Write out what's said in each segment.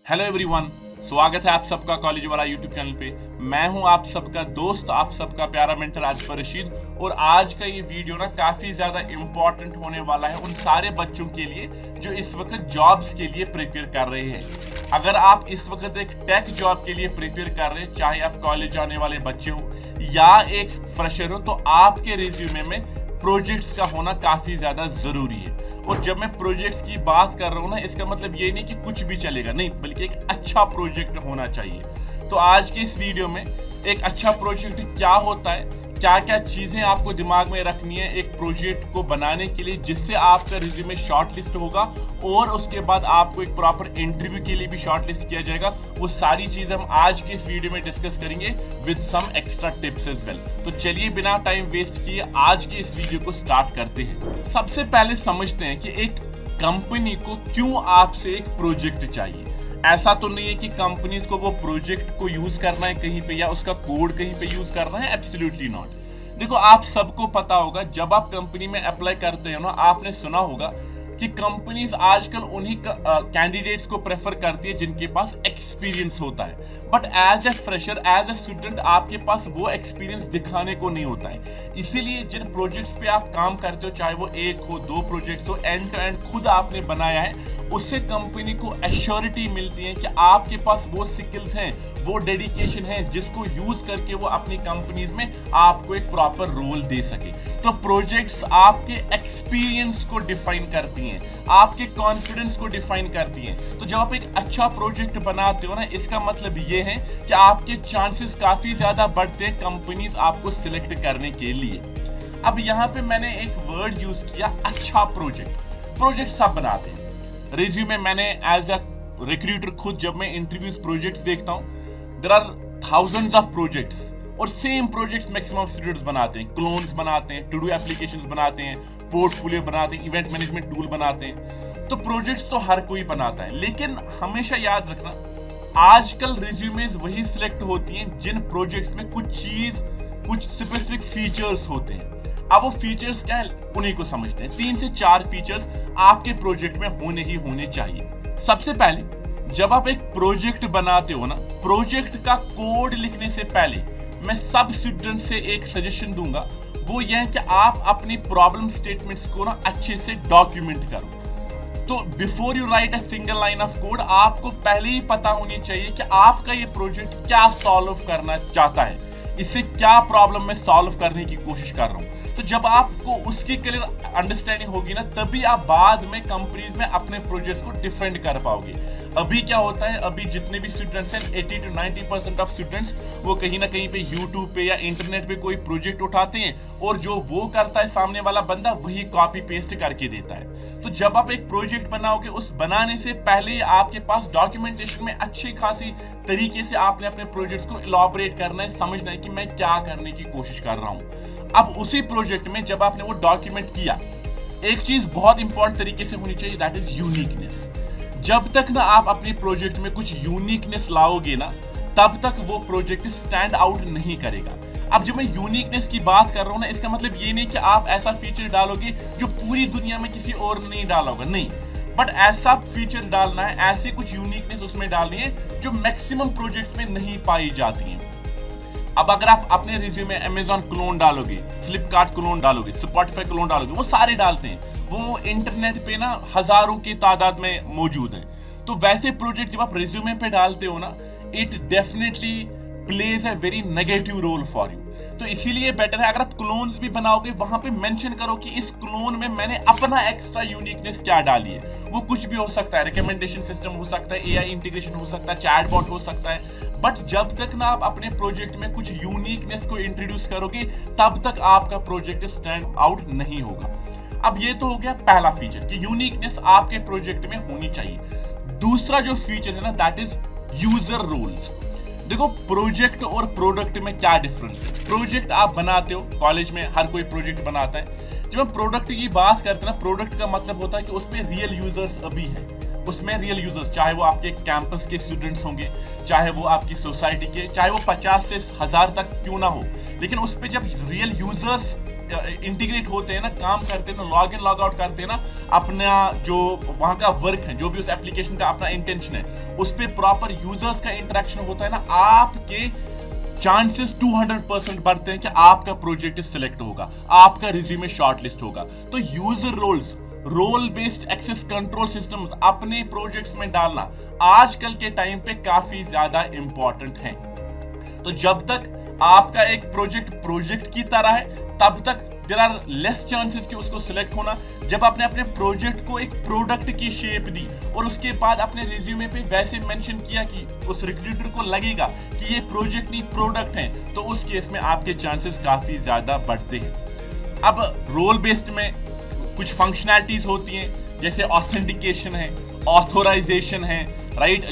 Hello everyone, स्वागत है आप सबका कॉलेज वाला यूट्यूब चैनल पे। मैं हूं आप सबका दोस्त, आप सबका प्यारा मेंटर आजफर रशीद। और आज का ये वीडियो ना काफ़ी ज़्यादा इम्पॉर्टेंट होने वाला है उन सारे बच्चों के लिए जो इस वक्त जॉब्स के लिए प्रिपेयर कर रहे हैं। अगर आप इस वक्त एक टेक जॉब के लिए प्रिपेयर कर रहे हैं, चाहे आप कॉलेज जाने वाले बच्चे हो या एक फ्रेशर हो, तो आपके रिज्यूमे में प्रोजेक्ट्स का होना काफी ज्यादा जरूरी है। और जब मैं प्रोजेक्ट्स की बात कर रहा हूं ना, इसका मतलब ये नहीं कि कुछ भी चलेगा, नहीं, बल्कि एक अच्छा प्रोजेक्ट होना चाहिए। तो आज के इस वीडियो में एक अच्छा प्रोजेक्ट क्या होता है, क्या क्या चीजें आपको दिमाग में रखनी है एक प्रोजेक्ट को बनाने के लिए, जिससे आपका रिज्यूमे शॉर्टलिस्ट होगा और उसके बाद आपको एक प्रॉपर इंटरव्यू के लिए भी शॉर्टलिस्ट किया जाएगा। वो सारी चीजें हम आज के इस वीडियो में डिस्कस करेंगे with some extra tips as well. तो चलिए बिना टाइम वेस्ट किए आज के इस वीडियो को स्टार्ट करते हैं। सबसे पहले समझते हैं कि एक कंपनी को क्यों आपसे एक प्रोजेक्ट चाहिए। ऐसा तो नहीं है कि कंपनीज को वो प्रोजेक्ट को यूज करना है कहीं पे या उसका कोड कहीं पे यूज करना है, एब्सोल्युटली नॉट। देखो, आप सबको पता होगा, जब आप कंपनी में अप्लाई करते हो ना, आपने सुना होगा कि कंपनीज आजकल उन्हीं कैंडिडेट्स को प्रेफर करती है जिनके पास एक्सपीरियंस होता है। But as a fresher, as a student, आपके पास वो एक्सपीरियंस दिखाने को नहीं होता है। इसीलिए जिन प्रोजेक्ट्स पे आप काम करते हो, चाहे वो एक हो, दो प्रोजेक्ट्स हो, एंड टू एंड खुद आपने बनाया है, उससे कंपनी को एश्योरिटी मिलती है कि आपके पास वो स्किल्स हैं, वो डेडिकेशन है, जिसको यूज करके वो अपनी कंपनीज में आपको एक प्रॉपर रोल दे सके। तो प्रोजेक्ट्स आपके एक्सपीरियंस को डिफाइन करती हैं, आपके कॉन्फिडेंस को डिफाइन करती हैं। तो जब आप एक अच्छा प्रोजेक्ट बनाते हो ना, इसका मतलब ये है कि आपके चांसेस काफी ज्यादा बढ़ते हैं कंपनीज आपको सिलेक्ट करने के लिए। अब यहाँ पे मैंने एक वर्ड यूज किया, अच्छा प्रोजेक्ट। प्रोजेक्ट सब बनाते हैं। रिज्यूमे मैंने एज अ रिक्रूटर खुद जब मैं इंटरव्यूज प्रोजेक्ट्स देखता हूँ, there are thousands of projects और सेम प्रोजेक्ट्स मैक्सिमम स्टूडेंट्स बनाते हैं। क्लोन्स बनाते हैं, टू डू एप्लीकेशंस बनाते हैं, पोर्टफोलियो बनाते हैं, इवेंट मैनेजमेंट टूल बनाते हैं। तो प्रोजेक्ट्स तो हर कोई बनाता है, लेकिन हमेशा याद रखना, आजकल रिज्यूमेज वही सिलेक्ट होती हैं जिन प्रोजेक्ट्स में कुछ स्पेसिफिक फीचर्स होते हैं। अब वो फीचर्स क्या है, उन्हीं को समझते हैं। 3 से 4 फीचर्स आपके प्रोजेक्ट में होने ही होने चाहिए। सबसे पहले, जब आप एक प्रोजेक्ट बनाते हो ना, प्रोजेक्ट का कोड लिखने से पहले मैं सब स्टूडेंट से एक सजेशन दूंगा, वो यह है कि आप अपनी प्रॉब्लम स्टेटमेंट्स को ना अच्छे से डॉक्यूमेंट करो। तो before you right a single line of code, आपको पहले ही पता होनी चाहिए कि आपका ये प्रोजेक्ट क्या सॉल्व करना चाहता है, इससे क्या प्रॉब्लम मैं सॉल्व करने की कोशिश कर रहा हूं। तो जब आपको उसकी क्लियर अंडरस्टैंडिंग होगी ना, तभी आप बाद में कंपनीज में अपने प्रोजेक्ट्स को डिफेंड कर पाओगे। अभी क्या होता है, अभी जितने भी स्टूडेंट्स हैं, 80 to 90% ऑफ स्टूडेंट्स वो कहीं ना कहीं पे यूट्यूब पे या इंटरनेट पे कोई प्रोजेक्ट उठाते हैं और जो वो करता है सामने वाला बंदा वही कॉपी पेस्ट करके देता है। तो जब आप एक प्रोजेक्ट बनाओगे, उस बनाने से पहले ही आपके पास डॉक्यूमेंटेशन में अच्छी खासी तरीके से आपने अपने प्रोजेक्ट्स को इलॉबरेट करना है, समझना है कि मैं क्या करने की कोशिश कर रहा हूं। अब उसी प्रोजेक्ट में जब आपने वो डॉक्यूमेंट किया, एक चीज बहुत इंपॉर्टेंट तरीके से होनी चाहिए, दैट इज यूनिकनेस। जब तक ना आप अपने प्रोजेक्ट में कुछ यूनिकनेस लाओगे ना, तब तक वो प्रोजेक्ट स्टैंड आउट नहीं करेगा। अब जब मैं यूनिकनेस की बात कर रहा हूं ना, इसका मतलब ये नहीं कि आप ऐसा फीचर डालोगे जो पूरी दुनिया में किसी और ने नहीं डाला होगा, नहीं, बट ऐसा फीचर डालना है, ऐसी कुछ यूनिकनेस उसमें डालनी है जो मैक्सिमम प्रोजेक्ट्स में नहीं पाई जाती है। अब अगर आप अपने रिज्यूमे में अमेजॉन क्लोन डालोगे, फ्लिपकार्ट क्लोन डालोगे, स्पॉटिफाई क्लोन डालोगे, वो सारे डालते हैं, वो इंटरनेट पे ना हजारों की तादाद में मौजूद हैं। तो वैसे प्रोजेक्ट जब आप रिज्यूमे पे डालते हो ना, it definitely plays a very negative role for you. तो इसीलिए बेटर है, अगर आप क्लोन्स भी बनाओगे, वहां पे मेंशन करो कि इस क्लोन में मैंने अपना एक्स्ट्रा यूनिकनेस क्या डाली है। वो कुछ भी हो सकता है, रिकमेंडेशन सिस्टम हो सकता है, एआई इंटीग्रेशन हो सकता है, चैटबॉट हो सकता है। बट जब तक ना आप अपने प्रोजेक्ट में कुछ यूनिकनेस को इंट्रोड्यूस करोगे, तब तक आपका प्रोजेक्ट स्टैंड आउट नहीं होगा। अब ये तो हो गया पहला फीचर कि यूनिकनेस आपके प्रोजेक्ट में होनी चाहिए। दूसरा जो फीचर है ना, दैट इज यूजर रोल्स। देखो, प्रोजेक्ट और प्रोडक्ट में क्या डिफरेंस है। प्रोजेक्ट आप बनाते हो, कॉलेज में हर कोई प्रोजेक्ट बनाता है। जब हम प्रोडक्ट की बात करते हैं ना, प्रोडक्ट का मतलब होता है कि उसमें रियल यूजर्स अभी हैं, उसमें रियल यूजर्स, चाहे वो आपके कैंपस के स्टूडेंट्स होंगे, चाहे वो आपकी सोसाइटी के, चाहे वो 50 से 1000 तक क्यों ना हो, लेकिन उस पर जब रियल यूजर्स इंटीग्रेट होते हैं ना, काम करते हैं ना, लॉग इन लॉग आउट करते हैं ना, अपना जो वहां का वर्क है, जो भी उस एप्लीकेशन का अपना इंटेंशन है, उस पर प्रॉपर यूजर्स का इंटरेक्शन होता है ना, आपके चांसेस 200% बढ़ते हैं कि आपका प्रोजेक्ट सिलेक्ट होगा, आपका रिज्यूमे शॉर्टलिस्ट होगा। तो user roles, role based access control systems अपने प्रोजेक्ट्स में डालना आजकल के टाइम पे काफी ज्यादा इंपॉर्टेंट है। तो जब तक आपका एक प्रोजेक्ट की तरह है, तब तक देयर आर लेस चांसेस कि उसको सिलेक्ट होना। जब आपने अपने प्रोजेक्ट को एक प्रोडक्ट की शेप दी और उसके बाद अपने रिज्यूमे पे वैसे मेंशन किया कि उस रिक्रूटर को लगेगा कि ये प्रोजेक्ट नहीं प्रोडक्ट है, तो उस केस में आपके चांसेस काफी ज्यादा बढ़ते हैं। अब रोल बेस्ड में कुछ फंक्शनैलिटीज होती हैं, जैसे ऑथेंटिकेशन है, ऑथोराइजेशन है, राइट।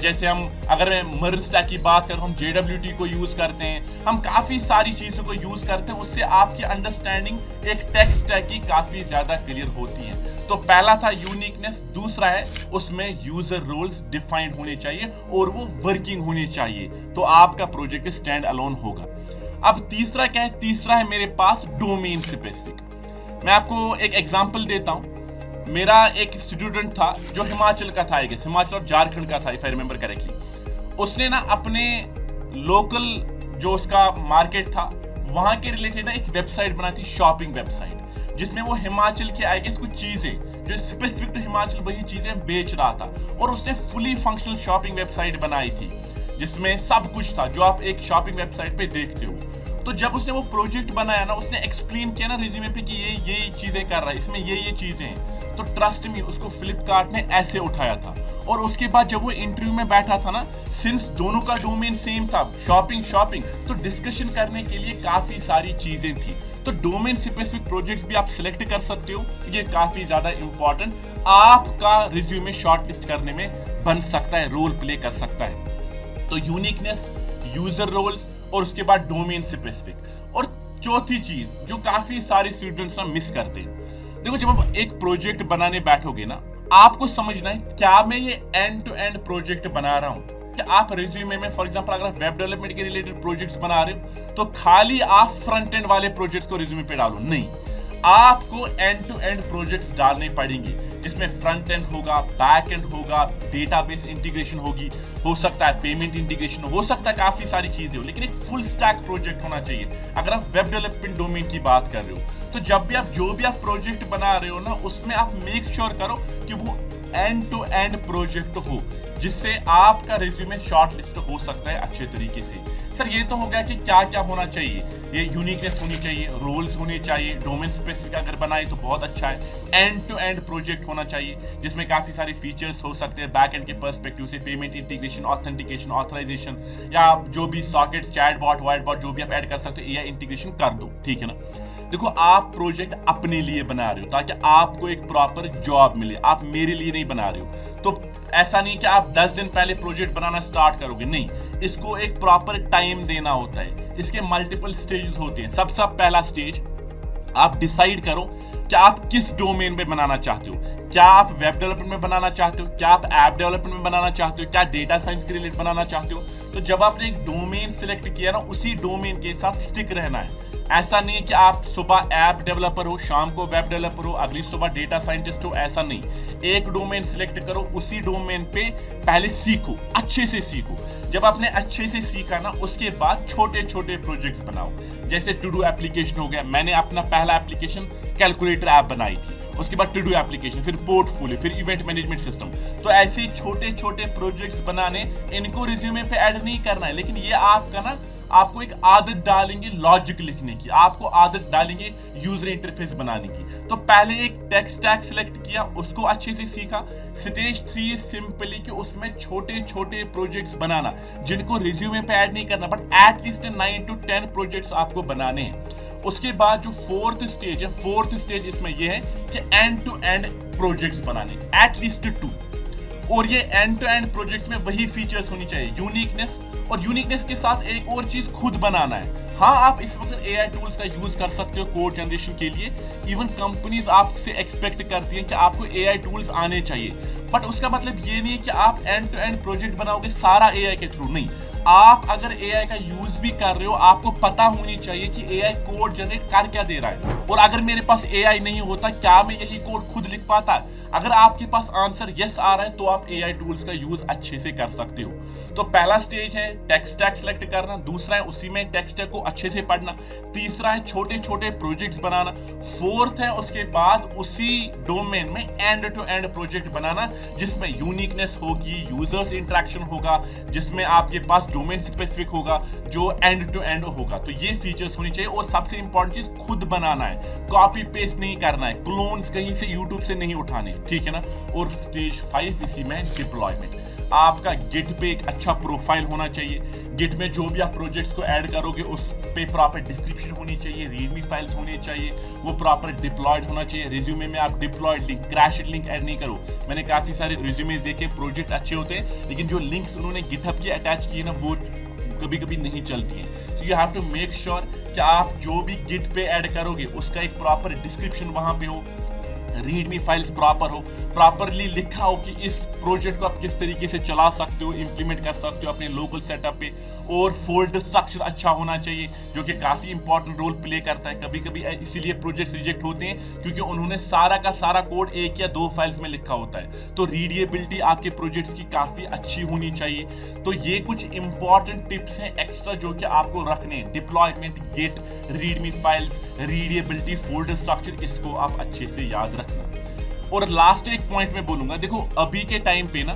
जैसे हम अगर मैं मर्ज स्टैक की बात करूं, हम JWT को यूज करते हैं, हम काफी सारी चीजों को यूज करते हैं, उससे आपकी अंडरस्टैंडिंग एक टेक स्टैक की काफी ज्यादा क्लियर होती है। तो पहला था यूनिकनेस, दूसरा है उसमें यूजर रोल्स डिफाइंड होने चाहिए और वो वर्किंग होनी चाहिए, तो आपका प्रोजेक्ट स्टैंड अलोन होगा। अब तीसरा क्या है? तीसरा है मेरे पास डोमेन स्पेसिफिक। मैं आपको एक एग्जांपल देता हूं। मेरा एक स्टूडेंट था जो हिमाचल का था, हिमाचल और झारखंड का था, इफ आई रिमेंबर करेक्टली। उसने ना अपने लोकल जो उसका मार्केट था वहां के रिलेटेड ना एक वेबसाइट बनाई थी, शॉपिंग वेबसाइट, जिसमें वो हिमाचल के आई गेस कुछ चीजें जो स्पेसिफिक टू हिमाचल वही चीजें बेच रहा था। और उसने फुली फंक्शनल शॉपिंग वेबसाइट बनाई थी जिसमें सब कुछ था जो आप एक शॉपिंग वेबसाइट पे देखते हो। तो जब उसने वो प्रोजेक्ट बनाया ना, उसने एक्सप्लेन किया ना रिज्यूमे पे कि ये चीजें कर रहा है, इसमें ये चीजें हैं, तो ट्रस्ट मी उसको फ्लिपकार्ट ने ऐसे उठाया था। और उसके बाद जब वो इंटरव्यू में बैठा था ना, सिंस दोनों का डोमेन सेम था, शॉपिंग, तो डिस्कशन करने के लिए काफी सारी चीजें थी। तो डोमेन स्पेसिफिक प्रोजेक्ट्स भी आप सिलेक्ट कर सकते हो, ये काफी ज्यादा इंपॉर्टेंट आपका रिज्यूमे शॉर्टलिस्ट करने में बन सकता है, रोल प्ले कर सकता है। तो यूनिकनेस, यूजर रोल्स और उसके बाद डोमेन स्पेसिफिक। और चौथी चीज जो काफी सारे स्टूडेंट्स ना मिस करते हैं, देखो जब आप एक प्रोजेक्ट बनाने बैठोगे ना, आपको समझना है क्या मैं ये एंड टू एंड प्रोजेक्ट बना रहा हूं। कि आप रिज्यूमे में फॉर एग्जांपल अगर वेब डेवलपमेंट के रिलेटेड प्रोजेक्ट्स बना रहे हो तो खाली आप फ्रंट एंड वाले प्रोजेक्ट्स को रिज्यूमे पे डालो, नहीं, आपको एंड टू एंड प्रोजेक्ट्स डालने पड़ेंगे, जिसमें फ्रंट एंड होगा, बैक एंड होगा, डेटाबेस इंटीग्रेशन होगी, हो सकता है पेमेंट इंटीग्रेशन हो सकता है काफी सारी चीजें हो, लेकिन एक फुल स्टैक प्रोजेक्ट होना चाहिए अगर आप वेब डेवलपमेंट डोमेन की बात कर रहे हो। तो जब भी आप जो भी आप प्रोजेक्ट बना रहे हो ना, उसमें आप मेक श्योर करो कि वो एंड टू एंड प्रोजेक्ट हो, जिससे आपका रिज्यूमे शॉर्टलिस्ट हो सकता है अच्छे तरीके से। सर ये तो हो गया कि क्या क्या होना चाहिए, ये यूनिकनेस होनी चाहिए, रोल्स होने चाहिए, डोमेन स्पेसिफिक अगर बनाए तो बहुत अच्छा है, एंड टू एंड प्रोजेक्ट होना चाहिए जिसमें काफी सारे फीचर्स हो सकते हैं बैक एंड के पर्सपेक्टिव से, पेमेंट इंटीग्रेशन, ऑथेंटिकेशन, ऑथराइजेशन, या जो भी सॉकेट्स, चैटबॉट, वाइटबॉट जो भी आप ऐड कर सकते हो, एआई इंटीग्रेशन कर दो, ठीक है ना। देखो आप प्रोजेक्ट अपने लिए बना रहे हो ताकि आपको एक प्रॉपर जॉब मिले, आप मेरे लिए नहीं बना रहे हो। तो ऐसा नहीं कि आप 10 दिन पहले प्रोजेक्ट बनाना स्टार्ट करोगे, नहीं, इसको एक प्रॉपर टाइम देना होता है, इसके मल्टीपल स्टेजेस होते हैं। सबसे पहला स्टेज, आप डिसाइड करो कि आप किस डोमेन में बनाना चाहते हो। क्या आप वेब डेवलपमेंट में बनाना चाहते हो, क्या आप ऐप डेवलपमेंट में बनाना चाहते हो, क्या डेटा साइंस के रिलेटेड बनाना चाहते हो। तो जब आपने एक डोमेन सिलेक्ट किया ना, उसी डोमेन के साथ स्टिक रहना है। ऐसा नहीं है कि आप सुबह ऐप डेवलपर हो, शाम को वेब डेवलपर हो, अगली सुबह डेटा साइंटिस्ट हो, ऐसा नहीं। एक डोमेन सिलेक्ट करो, उसी डोमेन पे पहले सीखो, अच्छे से सीखो। जब आपने अच्छे से सीखा ना, उसके बाद छोटे छोटे प्रोजेक्ट्स बनाओ। जैसे टू डू एप्लीकेशन हो गया, मैंने अपना पहला एप्लीकेशन कैलकुलेटर ऐप बनाई थी, उसके बाद टू डू एप्लीकेशन, फिर पोर्टफोलियो, फिर इवेंट मैनेजमेंट सिस्टम। तो ऐसे छोटे छोटे प्रोजेक्ट्स बनाने, इनको रिज्यूमे पे ऐड नहीं करना है, लेकिन ये आपका ना, आपको एक आदत डालेंगे लॉजिक लिखने की, आपको आदत डालेंगे यूजर इंटरफेस बनाने की। तो पहले एक टेक स्टैक सिलेक्ट किया, उसको अच्छे से सीखा। स्टेज 3 सिंपली कि उसमें छोटे छोटे प्रोजेक्ट्स बनाना, जिनको रिज्यूमे पे ऐड नहीं करना, बट एटलीस्ट 9 to 10 प्रोजेक्ट्स आपको बनाने हैं। उसके बाद जो फोर्थ स्टेज है, फोर्थ स्टेज इसमें यह है कि एंड टू एंड प्रोजेक्ट्स बनाने, एटलीस्ट 2। और ये एंड टू एंड प्रोजेक्ट्स में वही फीचर्स होनी चाहिए, यूनिकनेस, और यूनिकनेस के साथ एक और चीज खुद बनाना है। हाँ, आप इस वक्त एआई टूल्स का यूज कर सकते हो कोड जनरेशन के लिए, इवन कंपनीज आपसे एक्सपेक्ट करती हैं कि आपको एआई टूल्स आने चाहिए, बट उसका मतलब ये नहीं है कि आप एंड टू एंड प्रोजेक्ट बनाओगे सारा एआई के थ्रू, नहीं। आप अगर एआई का यूज भी कर रहे हो, आपको पता होनी चाहिए कि एआई कोड जनरेट कर क्या दे रहा है। और अगर मेरे पास एआई नहीं होता, क्या मैं यही कोड खुद लिख पाता? अगर आपके पास आंसर यस आ रहा है, तो आप एआई टूल्स का यूज अच्छे से कर सकते हो। तो पहला स्टेज है टेक स्टैक सेलेक्ट करना, दूसरा है उसी में टेक स्टैक को अच्छे से पढ़ना, तीसरा है छोटे छोटे प्रोजेक्ट्स बनाना, फोर्थ है उसके बाद उसी डोमेन में एंड टू एंड प्रोजेक्ट बनाना जिसमें यूनिकनेस होगी, यूजर्स इंटरेक्शन होगा, जिसमें आपके पास डोमेन स्पेसिफिक होगा, जो एंड टू एंड होगा। तो ये फीचर्स होनी चाहिए। और सबसे इंपॉर्टेंट चीज, खुद बनाना है, कॉपी पेस्ट नहीं करना है, क्लोन्स कहीं से यूट्यूब से नहीं उठाने, ठीक है ना। और स्टेज 5 इसी में डिप्लॉयमेंट। आपका गिट पे एक अच्छा प्रोफाइल होना चाहिए। गिट में जो भी आप प्रोजेक्ट्स को ऐड करोगे उस पे प्रॉपर डिस्क्रिप्शन होनी चाहिए, रीडमी फाइल्स होनी चाहिए, वो प्रॉपर डिप्लॉयड होना चाहिए। रिज्यूमे में आप डिप्लॉयड लिंक, क्रैशड लिंक ऐड नहीं करो। मैंने काफी सारे रिज्यूमे देखे, प्रोजेक्ट अच्छे होते हैं लेकिन जो लिंक्स उन्होंने गिटहब की अटैच किए ना, वो कभी कभी नहीं चलती है। So you have to make sure कि आप जो भी गिट पे ऐड करोगे उसका एक प्रॉपर डिस्क्रिप्शन वहां पे हो, रीडमी फाइल्स प्रॉपर हो, प्रॉपरली लिखा हो कि इस प्रोजेक्ट को आप किस तरीके से चला सकते हो, इंप्लीमेंट कर सकते हो अपने लोकल सेटअप पे। और फोल्डर स्ट्रक्चर अच्छा होना चाहिए जो कि काफी इंपॉर्टेंट रोल प्ले करता है। कभी कभी इसीलिए प्रोजेक्ट्स रिजेक्ट होते हैं क्योंकि उन्होंने सारा का सारा कोड 1 या 2 फाइल्स में लिखा होता है। तो रीडेबिलिटी आपके प्रोजेक्ट्स की काफी अच्छी होनी चाहिए। तो ये कुछ इंपॉर्टेंट टिप्स हैं एक्स्ट्रा जो कि आपको रखने, deployment, git, readme files, readability, folder structure, इसको आप अच्छे से याद रखना। और लास्ट एक पॉइंट में बोलूंगा, देखो अभी के टाइम पे ना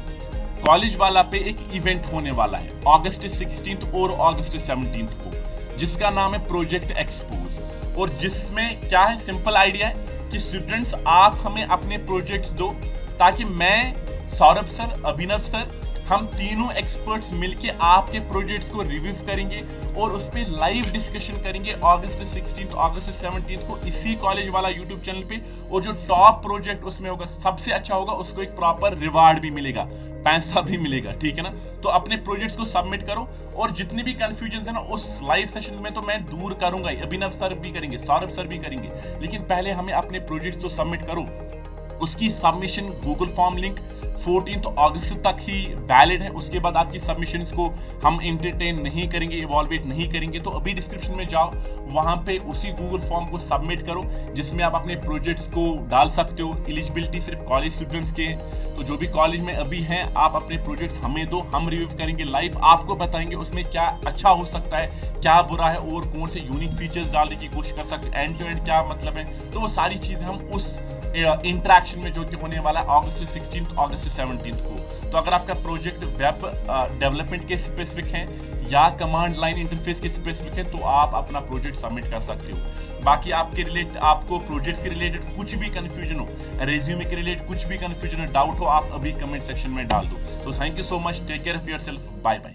कॉलेज वाला पे एक इवेंट होने वाला है अगस्त 16 और अगस्त 17 को, जिसका नाम है प्रोजेक्ट एक्सपोज। और जिसमें क्या है, सिंपल आइडिया है कि स्टूडेंट्स आप हमें अपने प्रोजेक्ट्स दो ताकि मैं, सौरभ सर, अभिनव सर, हम तीनों एक्सपर्ट्स मिलके आपके प्रोजेक्ट्स को रिव्यू करेंगे और उस पर लाइव डिस्कशन करेंगे अगस्त 16 अगस्त 17 को इसी कॉलेज वाला यूट्यूब चैनल पे। और जो टॉप प्रोजेक्ट उसमें होगा, सबसे अच्छा होगा, उसको एक प्रॉपर रिवार्ड भी मिलेगा, पैसा भी मिलेगा, ठीक है ना। तो अपने प्रोजेक्ट्स को सबमिट करो और जितनी भी कंफ्यूजन है ना उस लाइव सेशन में तो मैं दूर करूंगा ही, अभिनव सर भी करेंगे, सौरभ सर भी करेंगे, लेकिन पहले हमें अपने प्रोजेक्ट्स तो सबमिट करो। उसकी सबमिशन गूगल फॉर्म लिंक 14 अगस्त तक ही वैलिड है। उसके बाद आपकी सबमिशंस को हम एंटरटेन नहीं करेंगे, इवॉल्वेट नहीं करेंगे। तो अभी डिस्क्रिप्शन में जाओ, वहां पे उसी गूगल फॉर्म को सबमिट करो जिसमें आप अपने प्रोजेक्ट्स को डाल सकते हो। एलिजिबिलिटी सिर्फ कॉलेज स्टूडेंट्स के हैं, तो जो भी कॉलेज में अभी हैं आप अपने प्रोजेक्ट्स हमें दो, हम रिव्यू करेंगे लाइव, आपको बताएंगे उसमें क्या अच्छा हो सकता है, क्या बुरा है और कौन से यूनिक फीचर्स डालने की कोशिश कर सकते हैं, एंड टू एंड क्या मतलब है। तो वो सारी चीजें हम उस इंटरेक्शन में जो कि होने वाला है अगस्त 16 अगस्त 17 को। तो अगर आपका प्रोजेक्ट वेब डेवलपमेंट के स्पेसिफिक है या कमांड लाइन इंटरफेस के स्पेसिफिक है, तो आप अपना प्रोजेक्ट सबमिट कर सकते हो। बाकी आपको प्रोजेक्ट्स के रिलेटेड कुछ भी कंफ्यूजन हो, रेज्यूमे के रिलेटेड कुछ भी कंफ्यूजन हो, डाउट हो, आप अभी कमेंट सेक्शन में डाल दो। तो thank you so much, take care of yourself, bye bye.